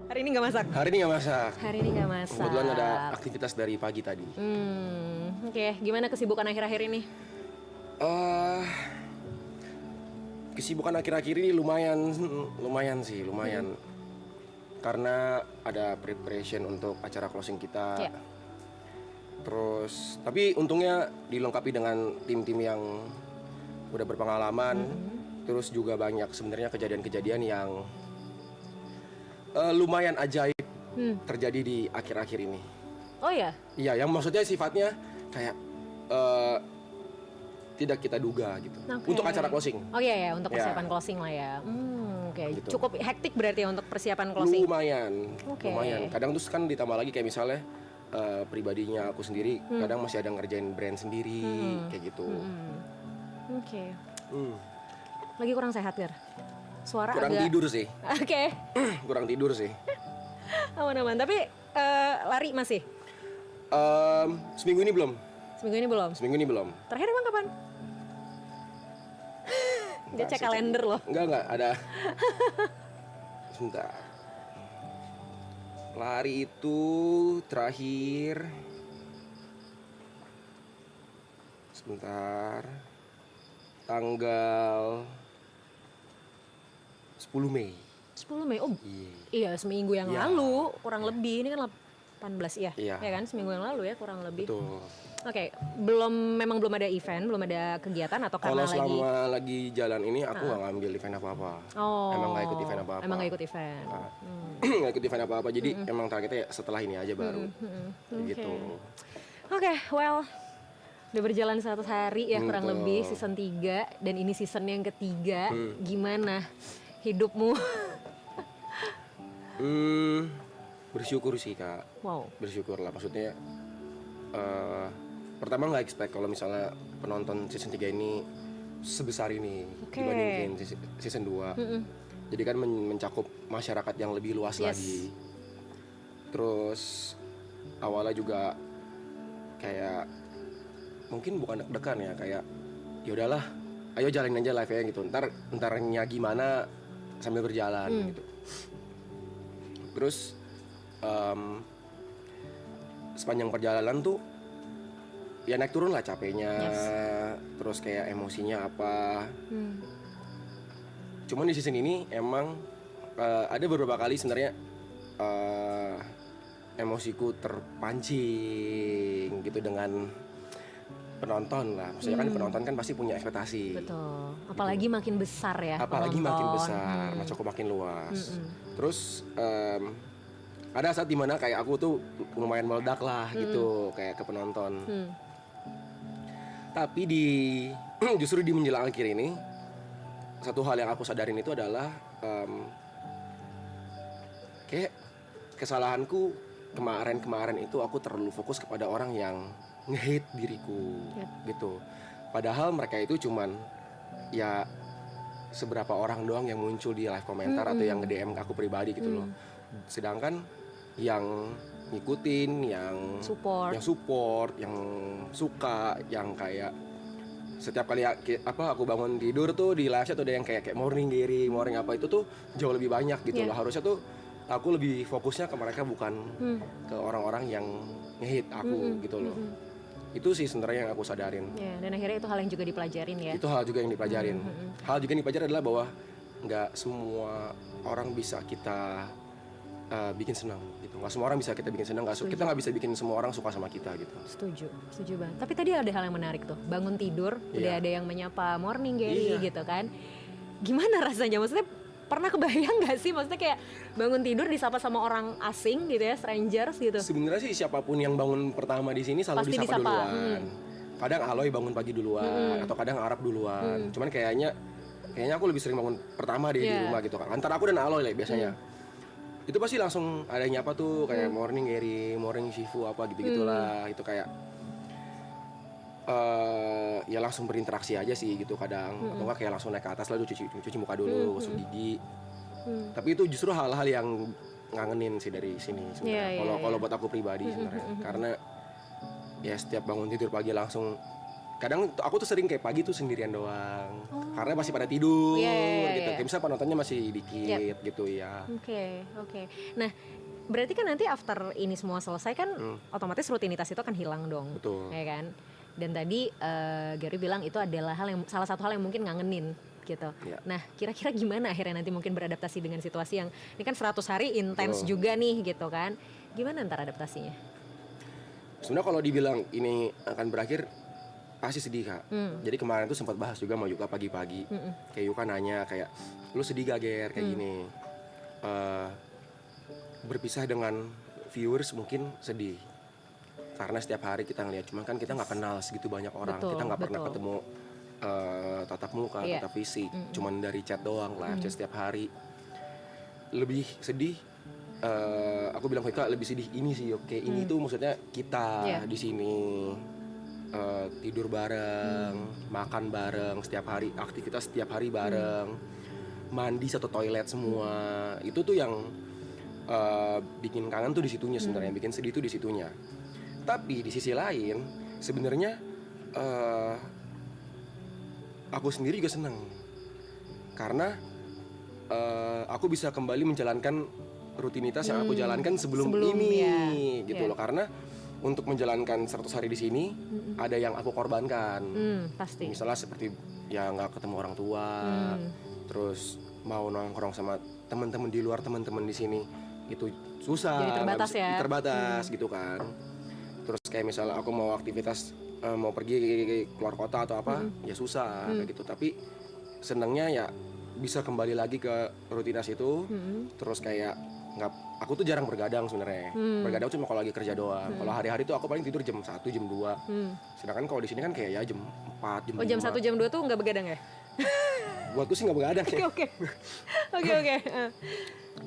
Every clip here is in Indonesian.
Hari ini nggak masak? Hari ini nggak masak. Hari ini nggak masak. Kebetulan ada aktivitas dari pagi tadi. Oke. Gimana kesibukan akhir-akhir ini? Kesibukan akhir-akhir ini lumayan sih. Karena ada preparation untuk acara closing kita. Ya. Terus, tapi untungnya dilengkapi dengan tim-tim yang udah berpengalaman. Terus juga banyak sebenarnya kejadian-kejadian yang lumayan ajaib terjadi di akhir-akhir ini. Oh ya? Iya, yang maksudnya sifatnya kayak tidak kita duga gitu. Oke. Untuk acara closing. Oh iya ya, untuk Ya. persiapan closing lah ya. Oke. Gitu. Cukup hektik berarti ya untuk persiapan closing. Lumayan. Kadang terus kan ditambah lagi kayak misalnya pribadinya aku sendiri, kadang masih ada ngerjain brand sendiri kayak gitu. Oke. Lagi kurang sehat, Gar? Suara Kurang agak... tidur sih. Oke. Kurang tidur sih. Aman-aman. Tapi lari masih? Seminggu ini belum. Seminggu ini belum? Terakhir emang kapan? Dia cek kalender loh. Enggak ada. Sebentar. Lari itu terakhir. Sebentar. Tanggal 10 Mei. 10 Mei. Oh, Iya. iya seminggu yang Iya. lalu kurang lebih. Ini kan 18 ya? Iya. Ya kan seminggu yang lalu ya kurang lebih. Betul. Oke, memang belum ada event, belum ada kegiatan atau Kalau karena lagi selama lagi jalan ini aku nggak ngambil event apa-apa. Oh. Emang nggak ikut event apa-apa. Emang nggak ikut event. Nggak ikut event apa-apa. Jadi emang targetnya setelah ini aja baru. Kayak Oke. gitu. Oke, well, udah berjalan 100 hari ya kurang Betul. lebih season 3 dan ini season yang ketiga. Gimana hidupmu? Bersyukur sih Kak. Wow. Bersyukur lah maksudnya. Pertama nggak expect kalau misalnya penonton season 3 ini sebesar ini Oke. dibandingin season 2. Jadi kan mencakup masyarakat yang lebih luas Yes. lagi. Terus awalnya juga kayak mungkin bukan deg-degan ya, kayak ya udahlah, ayo jalanin aja live-nya gitu. Entarnya gimana sambil berjalan gitu. Terus sepanjang perjalanan tuh ya naik turun lah capeknya. Terus kayak emosinya apa. Cuman di season ini emang ada beberapa kali sebenarnya emosiku terpancing gitu dengan penonton lah. Maksudnya kan penonton kan pasti punya ekspektasi. Betul. Apalagi makin besar ya. Apalagi penonton. makin besar, macaku makin luas. Terus ada saat dimana kayak aku tuh lumayan meledak lah gitu kayak ke penonton. Tapi justru di menjelang akhir ini satu hal yang aku sadarin itu adalah kayak kesalahanku kemarin itu aku terlalu fokus kepada orang yang nge-hate diriku gitu. Padahal mereka itu cuman ya seberapa orang doang yang muncul di live komentar atau yang nge-DM aku pribadi gitu loh. Sedangkan yang ngikutin, yang support, yang suka, yang kayak setiap kali aku bangun tidur tuh di live tuh ada yang kayak morning Gary, morning apa itu tuh jauh lebih banyak gitu loh. Harusnya tuh aku lebih fokusnya ke mereka bukan ke orang-orang yang nge-hate aku gitu loh. Itu sih sebenarnya yang aku sadarin. Ya, dan akhirnya itu hal yang juga dipelajarin ya. Itu hal juga yang dipelajarin. Hal juga yang dipelajarin adalah bahwa nggak semua orang bisa kita bikin senang gitu. Nggak semua orang bisa kita bikin senang. Kita nggak bisa bikin semua orang suka sama kita gitu. Setuju banget. Tapi tadi ada hal yang menarik tuh. Bangun tidur, udah ada yang menyapa morning Gary gitu kan. Gimana rasanya? Maksudnya pernah kebayang nggak sih? Maksudnya kayak bangun tidur disapa sama orang asing gitu ya, strangers gitu. Sebenarnya sih siapapun yang bangun pertama di sini selalu Pasti disapa disapa. duluan. Kadang Aloy bangun pagi duluan atau kadang Arab duluan. Cuman kayaknya aku lebih sering bangun pertama di rumah gitu kan. Antara aku dan Aloy lah biasanya. Itu pasti langsung ada yang nyapa tuh kayak morning Gary, morning Shifu apa gitu-gitulah. Itu kayak ya langsung berinteraksi aja sih gitu kadang. Atau enggak kayak langsung naik ke atas lalu cuci muka dulu, gosok gigi. Tapi itu justru hal-hal yang ngangenin sih dari sini sebenarnya. Kalau buat aku pribadi sebenarnya. Karena ya setiap bangun tidur pagi langsung kadang aku tuh sering kayak pagi tuh sendirian doang, karena masih pada tidur gitu. Kayak misalnya penontonnya masih dikit gitu ya. Oke. Nah, berarti kan nanti after ini semua selesai kan otomatis rutinitas itu akan hilang dong. Betul. Ya kan? Dan tadi Gary bilang itu adalah salah satu hal yang mungkin ngangenin gitu. Ya. Nah, kira-kira gimana akhirnya nanti mungkin beradaptasi dengan situasi yang ini kan 100 hari intens juga nih gitu kan. Gimana ntar adaptasinya? Sebenarnya kalau dibilang ini akan berakhir pasti sedih Kak. Jadi kemarin tuh sempat bahas juga sama Yuka pagi-pagi. Kayak Yuka nanya kayak, lu sedih gak Ger kayak gini. Berpisah dengan viewers mungkin sedih. Karena setiap hari kita ngeliat, cuman kan kita nggak kenal segitu banyak orang. Kita nggak pernah ketemu tatap muka, tatap fisik. Cuman dari chat doang, live chat setiap hari. Lebih sedih. Aku bilang ke Yuka lebih sedih ini sih. Oke, ini tuh maksudnya kita di sini. Tidur bareng, makan bareng setiap hari, aktivitas setiap hari bareng, mandi satu toilet semua. Itu tuh yang bikin kangen tuh di situnya sebenarnya, bikin sedih tuh di situnya. Tapi di sisi lain sebenarnya aku sendiri juga seneng karena aku bisa kembali menjalankan rutinitas yang aku jalankan sebelum ini gitu loh. Karena untuk menjalankan 100 hari di sini ada yang aku korbankan. Pasti. Misalnya seperti ya nggak ketemu orang tua, terus mau nongkrong sama teman-teman di luar, teman-teman di sini itu susah. Jadi terbatas ya. Terbatas gitu kan. Terus kayak misalnya aku mau aktivitas mau pergi keluar kota atau apa, ya susah kayak gitu. Tapi senangnya ya bisa kembali lagi ke rutinitas itu. Terus kayak aku tuh jarang bergadang sebenarnya. Bergadang cuma kalau lagi kerja doang. Kalau hari-hari tuh aku paling tidur jam 1, jam 2. Sedangkan kalau di sini kan kayak ya jam 4, jam 5. Oh, jam 1, jam 2 tuh nggak begadang ya? Buatku sih nggak begadang ya. Oke.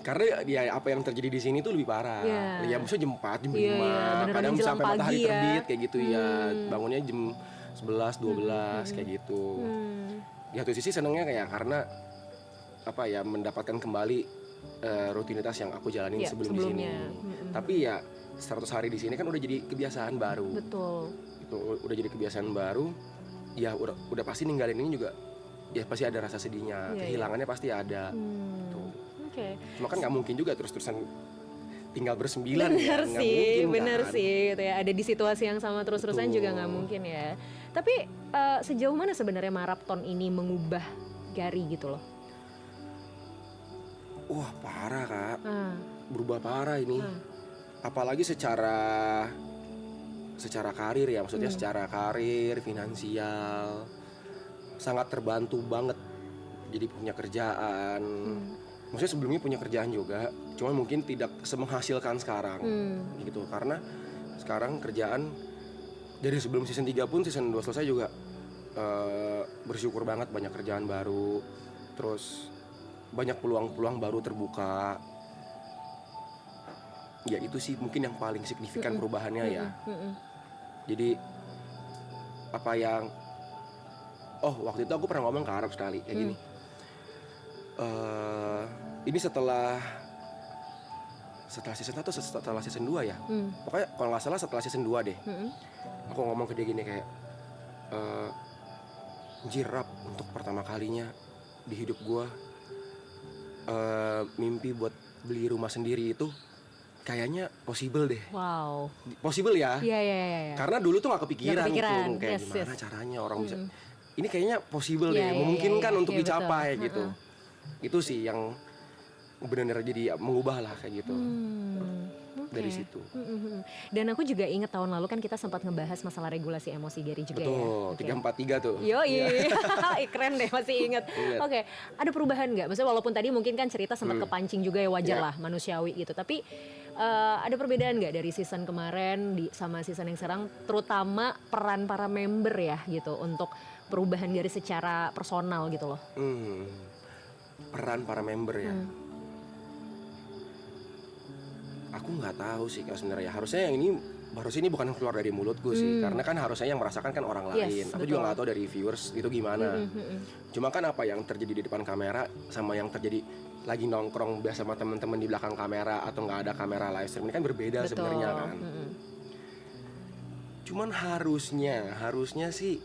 Karena ya apa yang terjadi di sini tuh lebih parah. Ya maksudnya jam 4, jam 5. Kadang menjelang sampai matahari pagi terbit kayak gitu ya. Bangunnya jam 11, 12 kayak gitu. Di satu sisi senengnya kayak karena apa ya mendapatkan kembali rutinitas yang aku jalanin sebelum di sini. Tapi ya 100 hari di sini kan udah jadi kebiasaan baru. Betul. Itu udah jadi kebiasaan baru. Ya udah pasti ninggalin ini juga ya pasti ada rasa sedihnya. Kehilangannya pasti ada. Cuma kan nggak mungkin juga terus-terusan tinggal bersembilan. Bener sih gitu ya. Ada di situasi yang sama terus-terusan juga nggak mungkin ya. Tapi sejauh mana sebenarnya maraton ini mengubah Gary gitu loh? Wah parah Kak, berubah parah ini. Apalagi secara karir ya, maksudnya secara karir, finansial, sangat terbantu banget. Jadi punya kerjaan, maksudnya sebelumnya punya kerjaan juga, cuma mungkin tidak semenghasilkan sekarang, gitu. Karena sekarang kerjaan dari sebelum season 3 pun season 2 selesai juga bersyukur banget banyak kerjaan baru, terus banyak peluang-peluang baru terbuka. Ya itu sih mungkin yang paling signifikan perubahannya ya. Jadi apa yang waktu itu aku pernah ngomong ke Arab sekali kayak gini. Ini setelah season 1 atau setelah season 2 ya. Pokoknya kalau nggak salah setelah season 2 deh. Aku ngomong ke dia gini kayak Rap, untuk pertama kalinya di hidup gua mimpi buat beli rumah sendiri itu kayaknya possible deh. Wow. Possible ya? Iya. Karena dulu tuh gak kepikiran. Gitu, kayak gimana caranya orang bisa. Ini kayaknya possible deh, memungkinkan untuk dicapai gitu. Itu sih yang benar-benar jadi mengubah lah kayak gitu. Dari situ. Dan aku juga ingat tahun lalu kan kita sempat ngebahas masalah regulasi emosi Gary juga. Betul, 343 tuh. Keren deh, masih ingat. Oke, ada perubahan nggak? Maksudnya walaupun tadi mungkin kan cerita sempat kepancing juga ya, wajar lah, manusiawi gitu. Tapi ada perbedaan nggak dari season kemarin sama season yang sekarang, terutama peran para member ya gitu untuk perubahan Gary secara personal gitu loh? Peran para member ya. Aku nggak tahu sih Kak sebenarnya. Harusnya ini bukan keluar dari mulutku sih, karena kan harusnya yang merasakan kan orang lain. Aku juga nggak tahu dari viewers itu gimana. Cuma kan apa yang terjadi di depan kamera sama yang terjadi lagi nongkrong biasa sama teman-teman di belakang kamera atau nggak ada kamera live stream ini kan berbeda sebenarnya kan. Cuman harusnya sih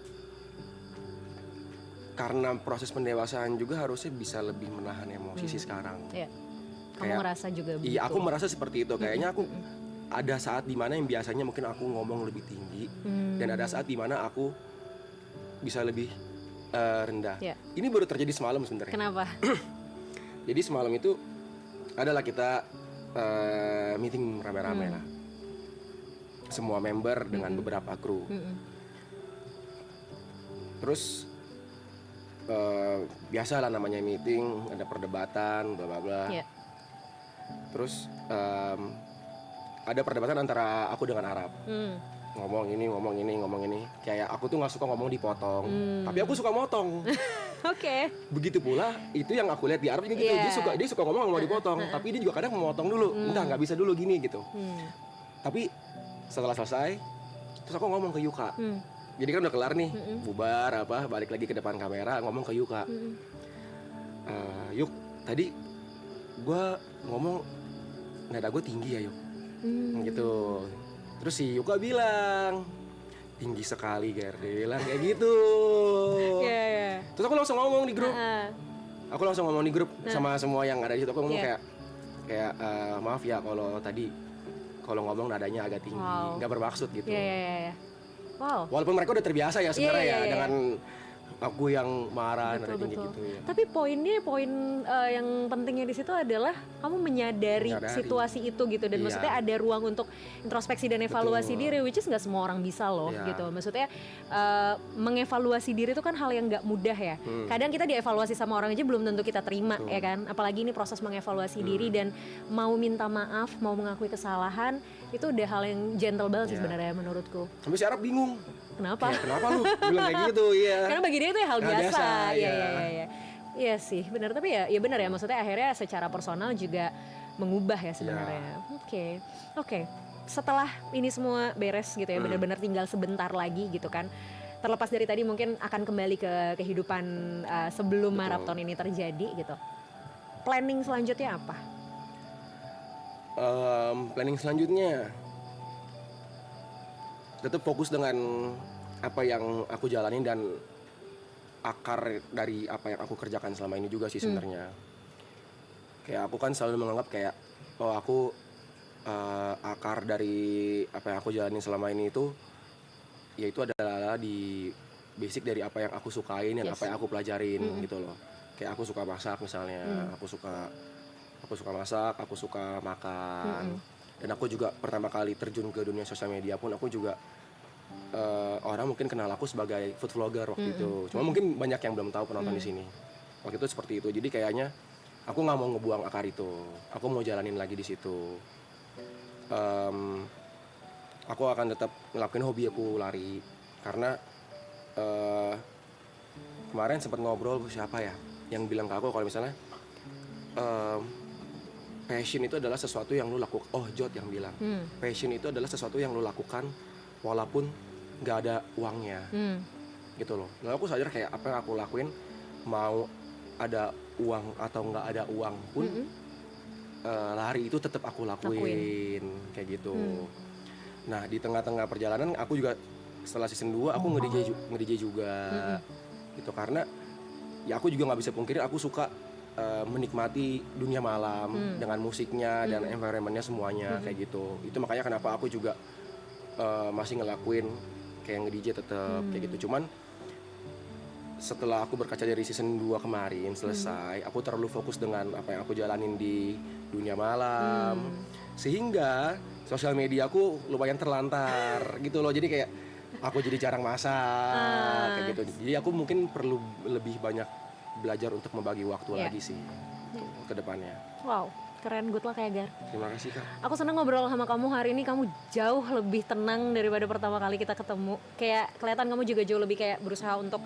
karena proses pendewasaan juga harusnya bisa lebih menahan emosi sih sekarang. Iya. Kamu Kayak- ngerasa juga begitu? Iya, aku merasa seperti itu. Kayaknya aku ada saat dimana yang biasanya mungkin aku ngomong lebih tinggi, dan ada saat dimana aku bisa lebih rendah. Iya. Ini baru terjadi semalam sebenarnya. Kenapa? Jadi semalam itu adalah kita meeting rame-rame lah, semua member dengan beberapa kru. Terus biasa lah namanya meeting, ada perdebatan, bla bla bla. Iya. Terus ada perdebatan antara aku dengan Arab. Ngomong ini. Kayak aku tuh nggak suka ngomong dipotong, tapi aku suka motong. Oke. Begitu pula itu yang aku lihat di Arab juga gitu. Yeah. Dia suka ngomong mau dipotong, tapi dia juga kadang mau motong dulu. Nggak bisa dulu gini gitu. Tapi setelah selesai, terus aku ngomong ke Yuka. Jadi kan udah kelar nih, bubar balik lagi ke depan kamera, ngomong ke Yuka. Yuk, tadi gue ngomong nada gue tinggi ya Yuk, gitu. Terus si Yuka bilang tinggi sekali Ger, dia bilang kayak gitu. Iya. Terus aku langsung ngomong di grup, sama semua yang ada di situ. Aku ngomong kayak maaf ya kalau ngomong nadanya agak tinggi, nggak bermaksud gitu. Iya. Wow. Walaupun mereka udah terbiasa ya sebenarnya Iya. dengan aku yang marah nada tinggi Betul. gitu ya. Tapi poin yang pentingnya di situ adalah kamu menyadari situasi itu gitu, dan Iya. maksudnya ada ruang untuk introspeksi dan evaluasi Betul. diri, which is nggak semua orang bisa loh Iya. gitu. Maksudnya mengevaluasi diri itu kan hal yang nggak mudah ya. Kadang kita dievaluasi sama orang aja belum tentu kita terima. Betul. Ya kan. Apalagi ini proses mengevaluasi diri dan mau minta maaf, mau mengakui kesalahan, itu udah hal yang gentle banget sih Iya. sebenarnya menurutku. Sampai si Arab bingung. Kenapa? Kayak, kenapa lu bilang kayak gitu? Iya. Karena bagi dia itu ya hal Hal biasa. biasa, Iya. iya. Iya sih, benar. Tapi ya benar ya. Maksudnya akhirnya secara personal juga mengubah ya sebenarnya. Oke. Setelah ini semua beres gitu ya, benar-benar tinggal sebentar lagi gitu kan. Terlepas dari tadi mungkin akan kembali ke kehidupan sebelum Betul. maraton ini terjadi gitu. Planning selanjutnya apa? Planning selanjutnya tetap fokus dengan apa yang aku jalanin dan akar dari apa yang aku kerjakan selama ini juga sih sebenarnya. Kayak aku kan selalu menganggap kayak aku akar dari apa yang aku jalanin selama ini itu yaitu adalah di basic dari apa yang aku sukain dan Yes. apa yang aku pelajarin gitu loh. Kayak aku suka masak misalnya, aku suka masak, aku suka makan. Dan aku juga pertama kali terjun ke dunia sosial media pun aku juga orang mungkin kenal aku sebagai food vlogger waktu itu. Cuma mungkin banyak yang belum tahu penonton di sini. Waktu itu seperti itu. Jadi kayaknya aku nggak mau ngebuang akar itu. Aku mau jalanin lagi di situ. Aku akan tetap ngelakuin hobi aku lari karena kemarin sempat ngobrol siapa ya yang bilang ke aku kalau misalnya passion itu adalah sesuatu yang lu lakukan. Oh, Jod yang bilang passion itu adalah sesuatu yang lu lakukan walaupun nggak ada uangnya, gitu loh. Lalu aku sadar kayak apa yang aku lakuin, mau ada uang atau nggak ada uang pun lari itu tetap aku lakuin. Kayak gitu. Nah di tengah-tengah perjalanan aku juga setelah season 2 aku nge-DJ juga, gitu karena ya aku juga nggak bisa pungkiri aku suka menikmati dunia malam dengan musiknya dan environmentnya semuanya kayak gitu. Itu makanya kenapa aku juga masih ngelakuin kayak nge-DJ tetap kayak gitu. Cuman setelah aku berkaca dari season 2 kemarin selesai, aku terlalu fokus dengan apa yang aku jalanin di dunia malam, sehingga sosial media aku lumayan terlantar gitu loh. Jadi kayak aku jadi jarang masak kayak gitu. Jadi aku mungkin perlu lebih banyak belajar untuk membagi waktu lagi sih ke depannya. Wow, keren, good luck ya Gar. Terima kasih Kak. Aku senang ngobrol sama kamu hari ini. Kamu jauh lebih tenang daripada pertama kali kita ketemu. Kayak kelihatan kamu juga jauh lebih kayak berusaha untuk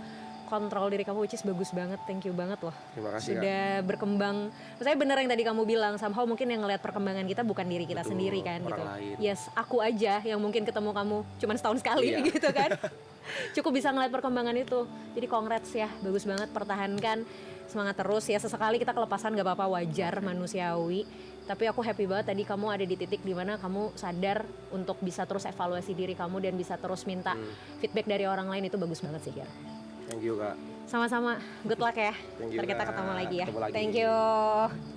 kontrol diri kamu, which is bagus banget. Thank you banget loh. Terima kasih Sudah berkembang. Maksudnya bener yang tadi kamu bilang, somehow mungkin yang ngelihat perkembangan kita bukan diri kita Betul, sendiri kan orang gitu. lain. Yes, aku aja yang mungkin ketemu kamu cuman setahun sekali Iya. gitu kan. Cukup bisa ngeliat perkembangan itu. Jadi congrats ya, bagus banget, pertahankan. Semangat terus ya, sesekali kita kelepasan gak apa-apa, wajar, manusiawi. Tapi aku happy banget tadi kamu ada di titik dimana kamu sadar untuk bisa terus evaluasi diri kamu dan bisa terus minta feedback dari orang lain. Itu bagus banget sih Gar. Thank you Kak. Sama-sama, good luck ya. Thank you, Ntar kita Kak. ketemu lagi ya. Ketemu lagi. Thank you.